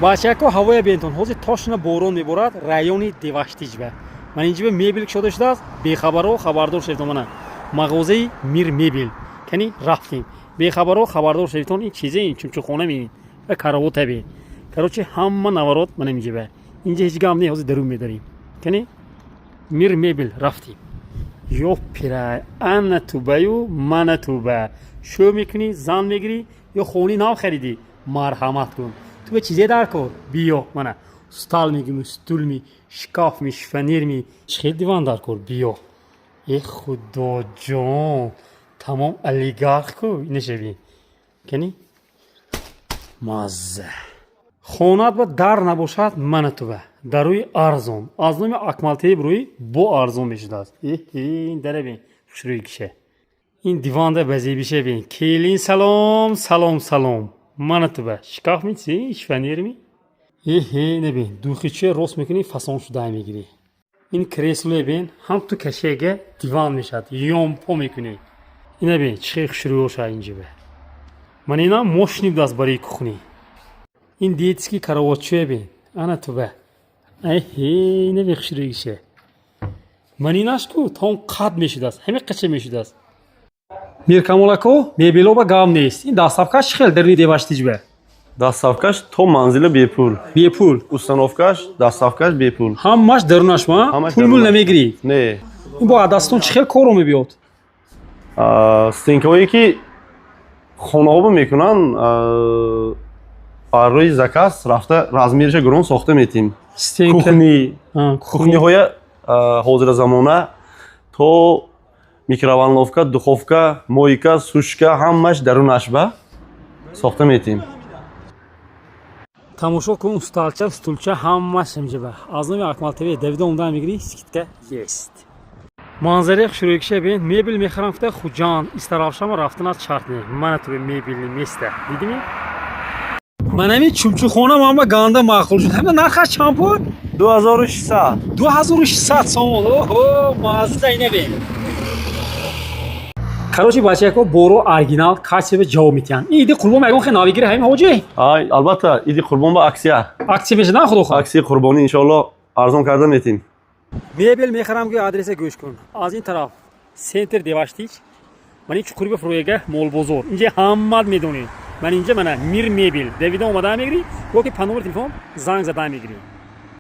бачако ҳавоя бентон ҳозир тошна борон меборад райони деваштиҷба. Ман инҷа мебел шуда шудааст бехабаро хабардор шавитон мана мағозаи мир мебел кани рафтем бехабаро хабардор шавитон ин чизе ин чумчухона мебин ва каравота бин короче ҳама наворот мана инҷа инҷа ҳеҷ гам не ҳозир дарун медарем кани мир мебел рафтем ёпирай ана тубаю мана туба шӯ мекунӣ зан мегирӣ ё хони нав харидӣ марҳамат кун ту ба чизе дар кор биё мана стал мегирӣ стулми шкафми шифонерми чихел диван дар кор биё э худоҷон тамом олигархку инашаби кани мазза хонат ба дар набошад мана тува дарои арзон аз номи акмалтаи бирӯи бо арзон мешудааст ин дара бин хушрӯи киша ин диванда базебиша бин келин салом салом салом мана тува шкаф мечи шифонерми набин духиче рост мекунӣ фасон шуда мегирӣ ин креслое бин ҳам ту кашега диван мешад ёмпо мекунӣ ина бин чихе хушрӯоша инҷиба ман ина мошини будаст барои кухнӣ ин детский каравотчое бин ана тува ина бин хушрӯиша ман инашку таом қад мешудааст ҳамин қача мешудааст миркамолако мебело ба гам нест ин дастсафкаш чихел даруни деваштиҷба дастсафкаш то манзила бепул бепул установкаш дастсафкаш бепул ҳамаш дарунашма пулмул намегирӣ не ин бо дастон чихел коро мебиёд стенкаҳое ки хонаобо мекунанд барои заказ рафта размериша гурон сохта метим кухниҳоя ҳозиразамона то микроволновка духовка мойка сушка ҳамаш дарунашба сохта метим тамошо кун сталча стулча ҳамаш имҷаба аз номи акмалтави давида умда мегирӣ скидка есть манзараи хушрӯикиша бин мебел мехарам гуфта хуҷан истарафшама рафтанат чартне мана ту мебелни места дидими манами чумчухона мама ганда мақул шуд ҳама нархаш чанд пур 2600 2600 сомон оҳо мазза инабин короче бачако боро оригинал качеба ҷавоб метиҳанд ин иди қурбон ягон хе навигири ҳамин ҳоҷи ай албатта иди қурбон ба аксия мешуда худохоҳ аксияи қурбонӣ иншоалло арзон карда метим мебел мехарам ки адреса гӯш кун аз ин тараф сентр деваштиҷ ман ин чуқури ба фурӯяга молбозор инҷа ҳамат медонӣ ман инҷа мана мир мебел давида омада мегирӣ ё ки па номери телефон занг зада мегирӣ